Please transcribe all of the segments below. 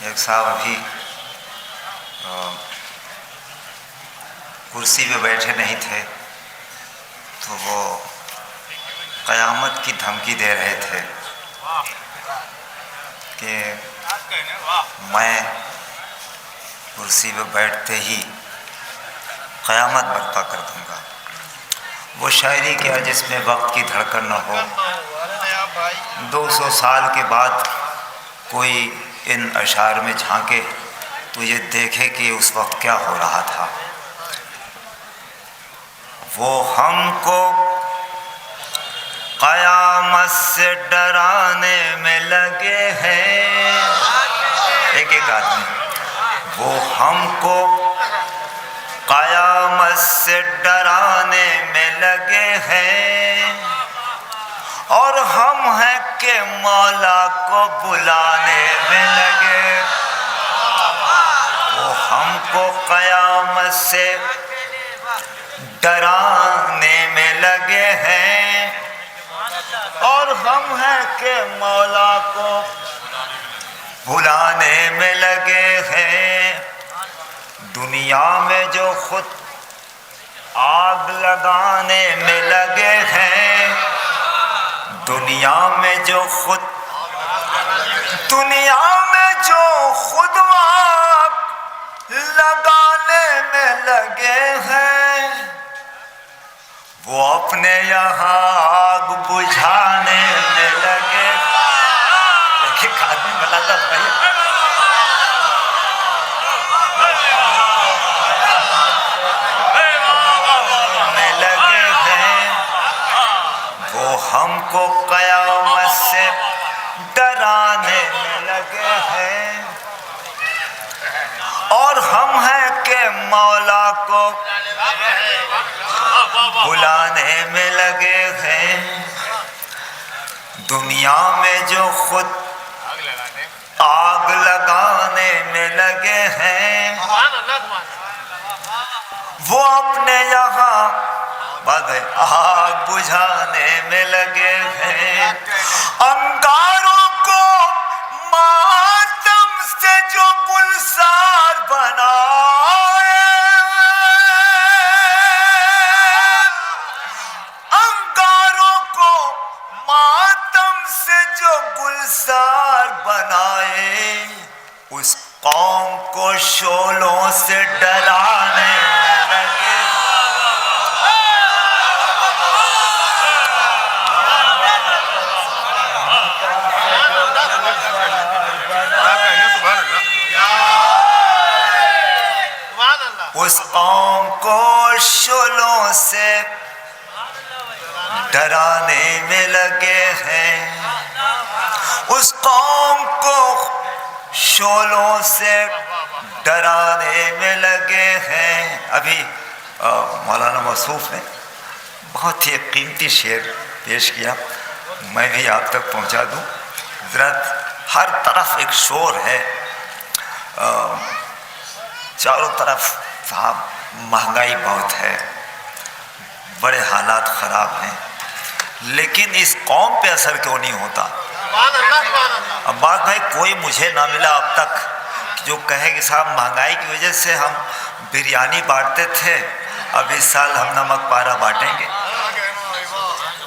ایک صاحب ابھی کرسی پہ بیٹھے نہیں تھے تو وہ قیامت کی دھمکی دے رہے تھے کہ میں کرسی پہ بیٹھتے ہی قیامت برپا کر دوں گا۔ وہ شاعری کیا جس میں وقت کی دھڑکن نہ ہو، 200 سال کے بعد کوئی ان اشعار میں جھانکے تو یہ دیکھے کہ اس وقت کیا ہو رہا تھا۔ وہ ہم کو قیامت سے ڈرانے میں لگے ہیں، ایک ایک آدمی، وہ ہم کو قیامت سے ڈرانے میں لگے ہیں، اور ہم ہیں کہ مولا کو بلانے میں لگے۔ وہ ہم کو قیامت سے ڈرانے میں لگے ہیں، اور ہم ہیں کہ مولا کو بلانے میں لگے ہیں۔ دنیا میں جو خود آگ لگانے میں لگے ہیں، دنیا میں جو خود آگ لگانے میں لگے ہیں، وہ اپنے یہاں آگ بجھانے میں لگے۔ ایک آدمی بلاتا بھائی میں لگے ہیں، وہ ہم کو قیامت سے ڈرانے میں لگے ہیں، اور ہم ہیں کہ مولا کو بلانے میں لگے ہیں۔ دنیا میں جو خود آگ لگانے میں لگے ہیں، وہ اپنے یہاں آگ بجھانے میں لگے ہیں۔ انگاروں کو ماتم سے جو گلزار بنائے، انگاروں کو ماتم سے جو گلزار بنائے، اس قوم کو شعلوں سے ڈرانے میں لگے۔ اس قوم کو شعلوں سے ڈرانے میں لگے ہیں، اس قوم کو شعلوں سے ڈرانے میں لگے ہیں۔ ابھی مولانا موصوف نے بہت ہی قیمتی شعر پیش کیا، میں بھی آپ تک پہنچا دوں۔ حضرت ہر طرف ایک شور ہے، چاروں طرف صاحب مہنگائی بہت ہے، بڑے حالات خراب ہیں، لیکن اس قوم پہ اثر کیوں نہیں ہوتا؟ عباس بھائی کوئی مجھے نہ ملا اب تک جو کہے کہ صاحب مہنگائی کی وجہ سے ہم بریانی بانٹتے تھے، اب اس سال ہم نمک پارا بانٹیں گے۔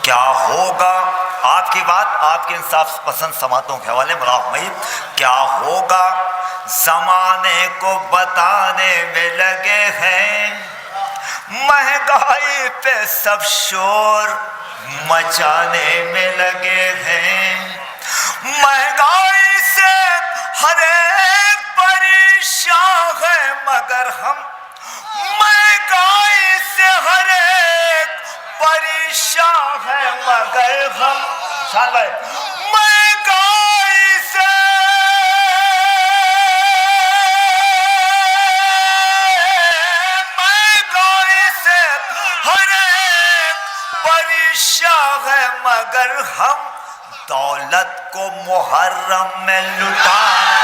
کیا ہوگا آپ کی بات آپ کے انصاف پسند سماعتوں کے حوالے میں، کیا ہوگا زمانے کو بتانے میں لگے ہیں، مہنگائی پہ سب شور مچانے میں لگے ہیں، مہنگائی سے ہر ایک پریشان ہے مگر ہم، مہنگائی سے ہر ایک پریشان ہے مگر ہم، شان بھائی مہنگائی سے ہر ایک پریشان ہے مگر ہم، دولت کو محرم میں لٹانا۔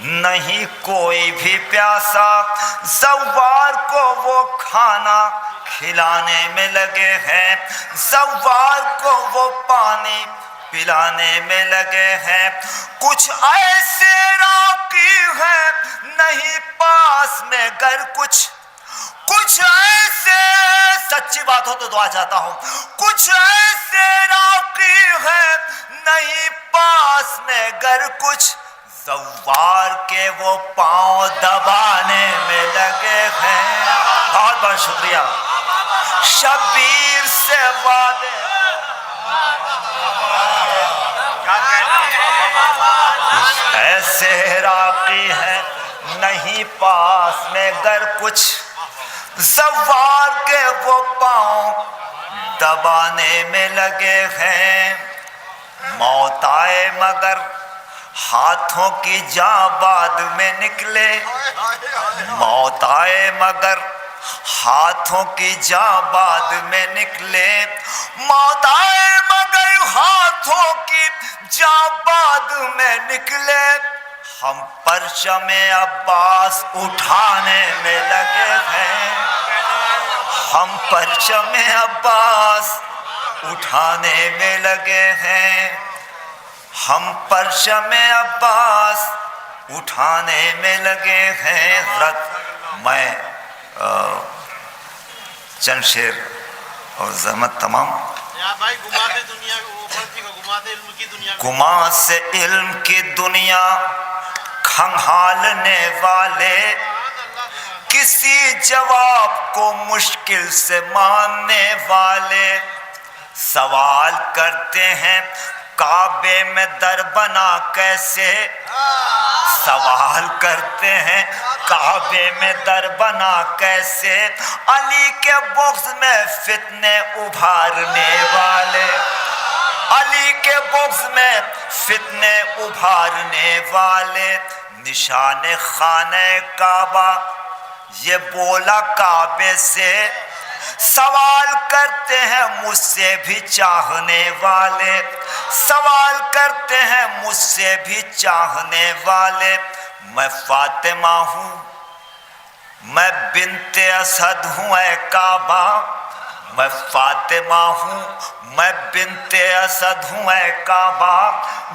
نہیں کوئی بھی پیاسا، زوار کو وہ کھانا کھلانے میں لگے ہیں، زوار کو وہ پانی پلانے میں لگے ہیں۔ کچھ ایسے راقی ہیں نہیں پاس میں گر کچھ ایسے، سچی بات ہو تو دعا چاہتا ہوں، کچھ ایسے راقی ہیں نہیں پاس میں گر کچھ، زوار کے وہ پاؤں دبانے میں لگے ہیں۔ بہت بہت شکریہ۔ شبیر سے وعدے، ایسے راقی ہیں نہیں پاس میں گر کچھ، زوار کے وہ پاؤں دبانے میں لگے ہیں۔ موت آئے مگر ہاتھوں کی جاں بعد میں نکلے، موت آئے مگر ہاتھوں کی جاں بعد میں نکلے، موت آئے مگر ہاتھوں کی جاں بعد میں نکلے، ہم پرچم عباس اٹھانے میں لگے ہیں، ہم پرچم عباس اٹھانے میں لگے ہیں، ہم پرچم عباس اٹھانے میں لگے ہیں۔ میں چند شعر اور زحمت تمام۔ گما سے علم کی دنیا کھنگالنے والے، کسی جواب کو مشکل سے ماننے والے، سوال کرتے ہیں کعبے میں در بنا کیسے، سوال کرتے ہیں کعبے میں در بنا کیسے، علی کے بغض میں فتنے ابھارنے والے، علی کے بغض میں فتنے ابھارنے والے، نشان خانہ کعبہ یہ بولا کعبے سے، سوال کرتے ہیں مجھ سے بھی چاہنے والے، سوال کرتے ہیں مجھ سے بھی چاہنے والے، میں فاطمہ ہوں، میں بنت اسد ہوں اے کعبہ، میں فاطمہ ہوں، میں بنت اسد ہوں اے کعبہ،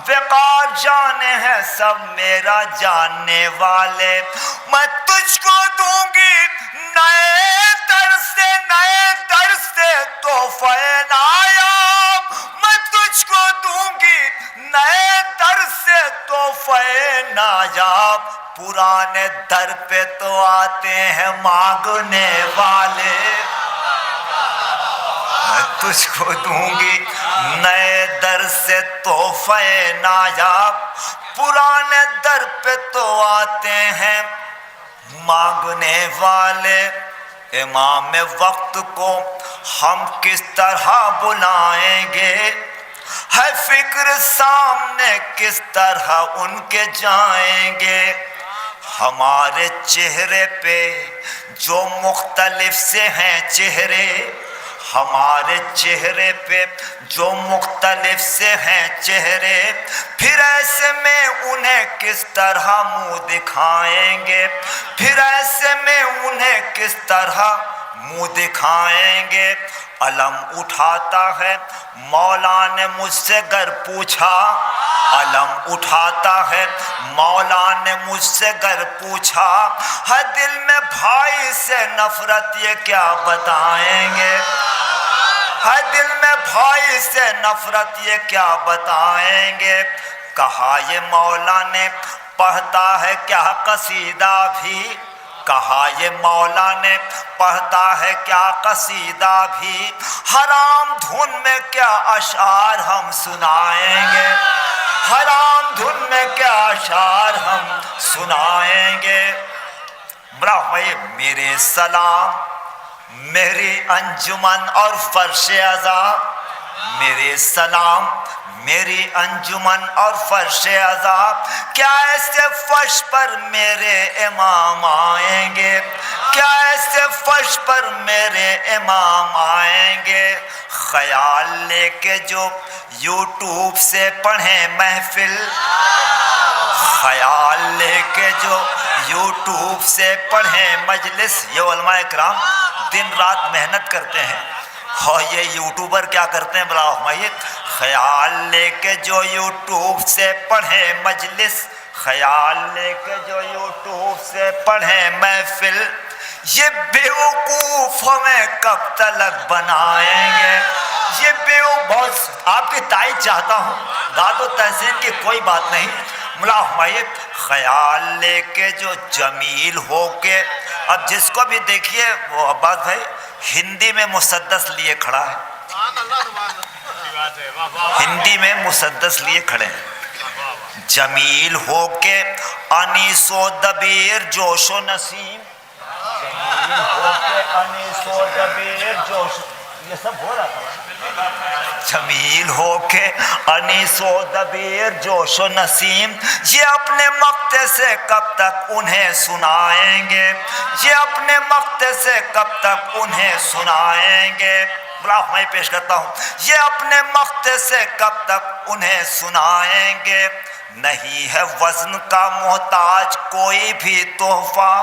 وقار جانے ہیں سب میرا جاننے والے، میں تجھ کو دوں گی نئے در سے تحفہ نایاب، میں تجھ کو دوں گی نئے در سے تحفہ نایاب، پرانے در پہ تو آتے ہیں مانگنے والے، میں تجھ کو دوں گی نئے در سے تحفہ نایاب، پرانے در پہ تو آتے ہیں مانگنے والے، امام وقت کو ہم کس طرح بلائیں گے، ہے فکر سامنے کس طرح ان کے جائیں گے، ہمارے چہرے پہ جو مختلف سے ہیں چہرے، ہمارے چہرے پہ جو مختلف سے ہیں چہرے، پھر ایسے میں انہیں کس طرح منہ دکھائیں گے، پھر ایسے میں انہیں کس طرح منہ دکھائیں گے، علم اٹھاتا ہے مولا نے مجھ سے گر پوچھا، علم اٹھاتا ہے مولا نے مجھ سے گر پوچھا، ہے دل میں بھائی سے نفرت یہ کیا بتائیں گے، ہے دل میں بھائی سے نفرت یہ کیا بتائیں گے، کہا یہ مولا نے پڑھتا ہے کیا قصیدہ بھی، کہا یہ مولا نے پڑھتا ہے کیا قصیدہ بھی، حرام دھن میں کیا اشعار ہم سنائیں گے، حرام دھن میں کیا اشعار ہم سنائیں گے، بڑا بھائی میرے سلام میری انجمن اور فرش عزا، میرے سلام میری انجمن اور فرش عزا، کیا ایسے فرش پر میرے امام آئیں گے، کیا ایسے فرش پر میرے امام آئیں گے، خیال لے کے جو یوٹیوب سے پڑھیں محفل، خیال لے کے جو یوٹیوب سے پڑھیں مجلس. یہ علماء کرام دن رات محنت کرتے ہیں اور یہ یوٹیوبر کیا کرتے ہیں بلا فرمائیے. خیال لے کے جو یوٹیوب سے پڑھیں مجلس, خیال لے کے جو یوٹیوب سے پڑھیں محفل, یہ بیوقوف ہمیں کب تلک بنائیں گے. یہ بہت آپ کی تائید چاہتا ہوں, داد و تحسین کی کوئی بات نہیں. ملا فرمائیے خیال لے کے جو جمیل ہو کے, اب جس کو بھی دیکھیے وہ عباس بھائی ہندی میں مسدس لیے کھڑا ہے, ہندی میں مسدس لیے کھڑے ہیں. جمیل ہو کے انیس و دبیر جوش و نسیم, جمیل ہو کے انیس و دبیر جوش, یہ سب ہو رہا تھا. جمیل ہو کے انیس و دبیر جوش و نسیم, یہ اپنے مقتے سے کب تک انہیں سنائیں گے, یہ اپنے مقتے سے کب تک انہیں سنائیں گے. میں پیش کرتا ہوں, یہ اپنے مقتے سے کب تک انہیں سنائیں گے. نہیں ہے وزن کا محتاج کوئی بھی تحفہ,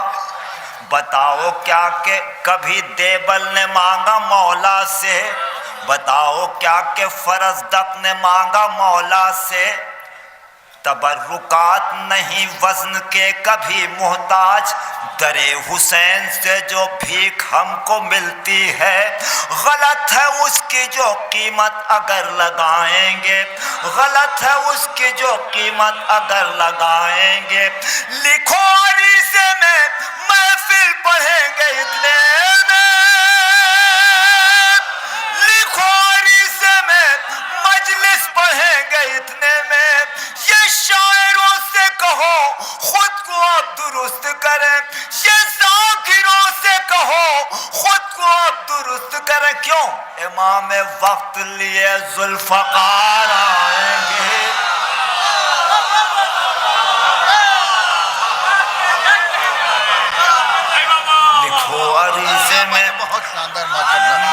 بتاؤ کیا کہ کبھی دیبل نے مانگا مولا سے, بتاؤ کیا کہ فرزدق نے مانگا مولا سے. تبرکات نہیں وزن کے کبھی محتاج, درے حسین سے جو بھیک ہم کو ملتی ہے, غلط ہے اس کی جو قیمت اگر لگائیں گے, غلط ہے اس کی جو قیمت اگر لگائیں گے. لکھو عریضے میں محفل پڑھیں گے اتنے میں, لکھو عریضے میں مجلس پڑھیں گے اتنے میں. یہ شاعروں سے کہو خود کو اب درست کریں, یہ ذاکروں سے کہو خود کو اب درست کریں. کیوں امام وقت لیے ذوالفقار آئیں گے. لکھو عریضے میں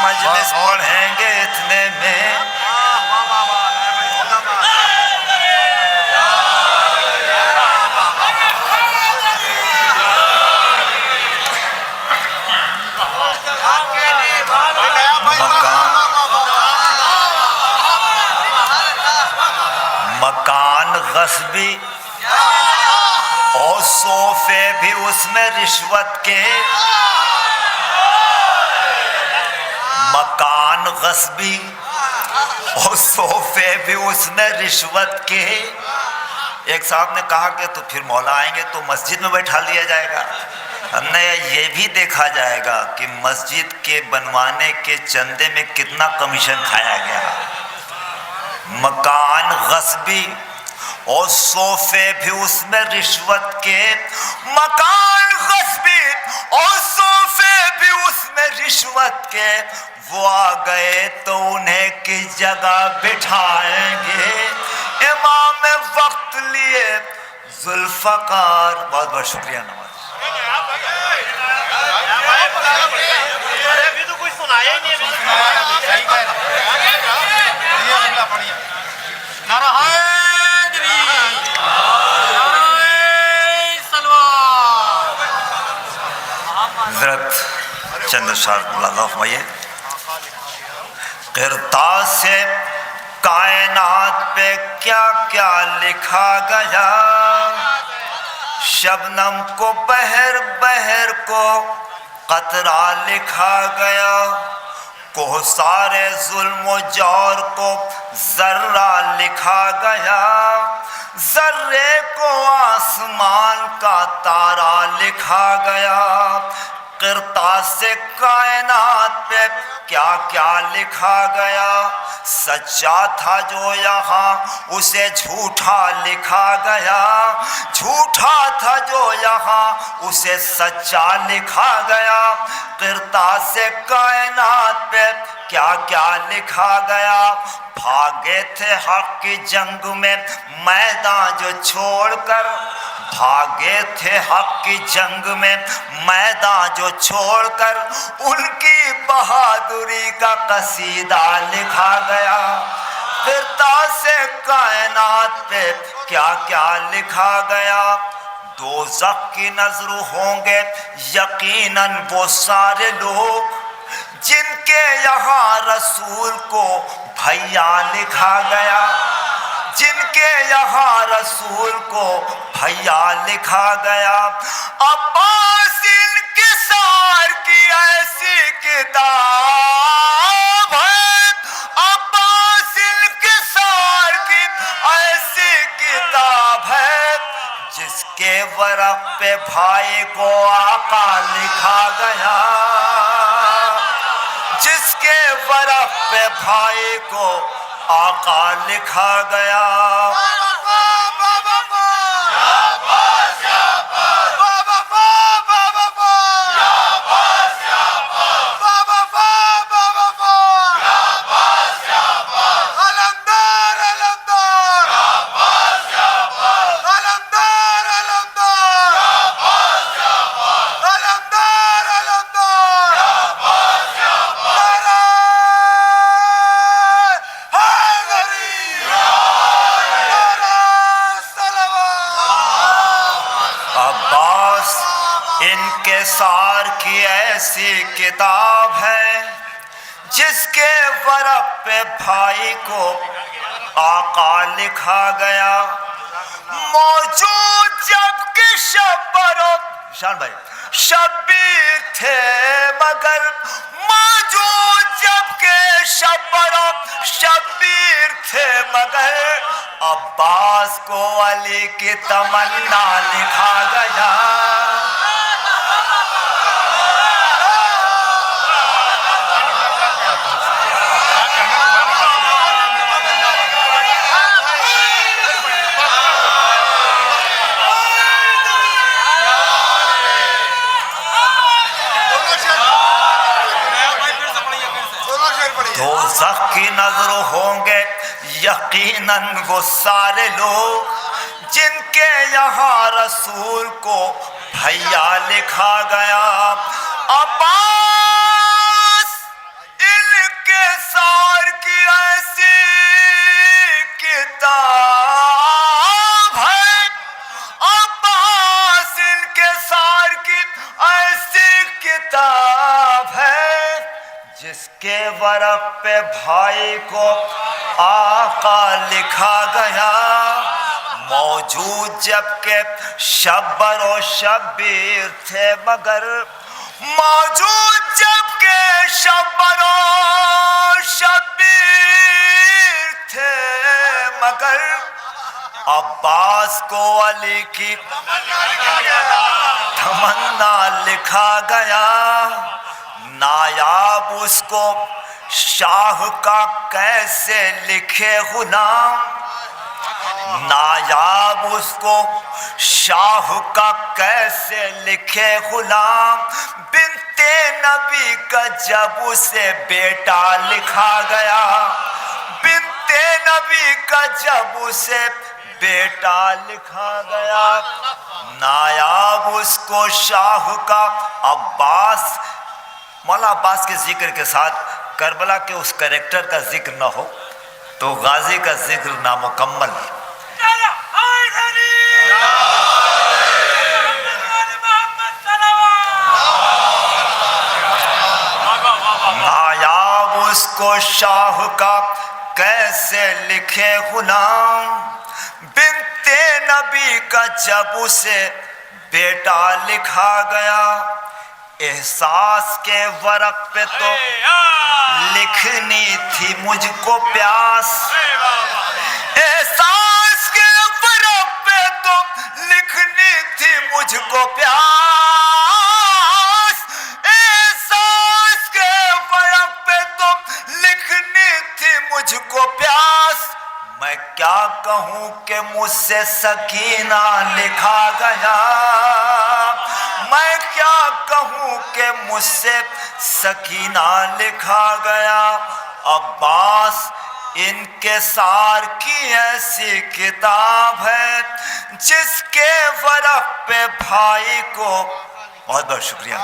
مجلس پڑھیں گے اتنے میں. مکان غصبی اور صوفے بھی اس میں رشوت کے, مکان غصبی اور صوفے بھی اس میں رشوت کے. ایک صاحب نے کہا کہ تو پھر مولا آئیں گے تو مسجد میں بیٹھا لیا جائے گا. ہم نے یہ بھی دیکھا جائے گا کہ مسجد کے بنوانے کے چندے میں کتنا کمیشن کھایا گیا. مکان غصبی اور صوفے بھی اس میں رشوت کے, مکان غصبی اور صوفے بھی اس میں رشوت کے. وہ آ گئے تو انہیں کس جگہ بٹھائیں گے. امام وقت لیے ذوالفقار. بہت بہت شکریہ نواز. ابھی تو کچھ سنایا ہی نہیں. حضرت چند اشعار اللہ فرمائیے. قرطاس سے کائنات پہ کیا کیا لکھا گیا, شبنم کو بہر بہر کو قطرہ لکھا گیا, کوثر ظلم و جور کو ذرہ لکھا گیا, ذرے کو آسمان کا تارا لکھا گیا. قرطاس سے کائنات پہ کیا کیا لکھا گیا, سچا تھا جو یہاں اسے جھوٹا لکھا گیا, جھوٹا تھا جو یہاں اسے سچا لکھا گیا. قرطاس سے کائنات پہ کیا کیا لکھا گیا, بھاگے تھے حق کی جنگ میں میدان جو چھوڑ کر, بھاگے تھے حق کی جنگ میں میدان جو چھوڑ کر, ان کی بہادری کا قصیدہ لکھا گیا. قرطاس سے کائنات پہ کیا کیا لکھا گیا. دوزخ کی نظر ہوں گے یقیناً وہ سارے لوگ جن کے یہاں رسول کو بھیا لکھا گیا, جن کے یہاں رسول کو بھیا لکھا گیا. عباس انکسار کی ایسی کتاب ہے, عباس انکسار کی ایسی کتاب ہے جس کے ورق پہ بھائی کو آقا لکھا گیا, جس کے ورق پہ بھائی کو آقا لکھا گیا. انکسار کی ایسی کتاب ہے جس کے ورق پہ بھائی کو آقا لکھا گیا. موجود جب کہ شان بھائی شبیر تھے مگر, موجود جب کہ شبیر تھے مگر عباس کو علی کی تمنا لکھا گیا. دوزخ کی نظر ہوں گے یقیناً وہ سارے لوگ جن کے یہاں رسول کو بھیا لکھا گیا. عباس انکسار کی ایسی کتاب ہے, عباس انکسار کی ایسی کتاب ہے جس کے ورق پہ بھائی کو آقا لکھا گیا. موجود جب کہ شبر و شبیر تھے مگر, موجود جب کہ شبر و شبیر تھے مگر عباس کو علی کی تمنا لکھا گیا. نایاب اس کو شاہ کا کیسے لکھے غلام, نایاب اس کو شاہ کا کیسے لکھے غلام. بنت نبی کا جب اسے بیٹا لکھا گیا, بنت نبی کا جب اسے بیٹا لکھا گیا. نایاب اس کو شاہ کا عباس. مولا عباس کے ذکر کے ساتھ کربلا کے اس کریکٹر کا ذکر نہ ہو تو غازی کا ذکر نامکمل. نایاب اس کو شاہ کا کیسے لکھے غلام, بنت نبی کا جب اسے بیٹا لکھا گیا. احساس کے ورق پہ تو لکھنی تھی مجھ کو پیاس, احساس کے ورق پہ تو لکھنی تھی مجھ کو پیاس, احساس کے ورق پہ تو لکھنی تھی مجھ کو پیاس. میں کیا کہوں کہ مجھ سے سکینہ لکھا گیا, میں کیا کہوں کہ مجھ سے سکینہ لکھا گیا. عباس انکسار کی ایسی کتاب ہے جس کے ورق پہ بھائی کو. بہت بہت شکریہ.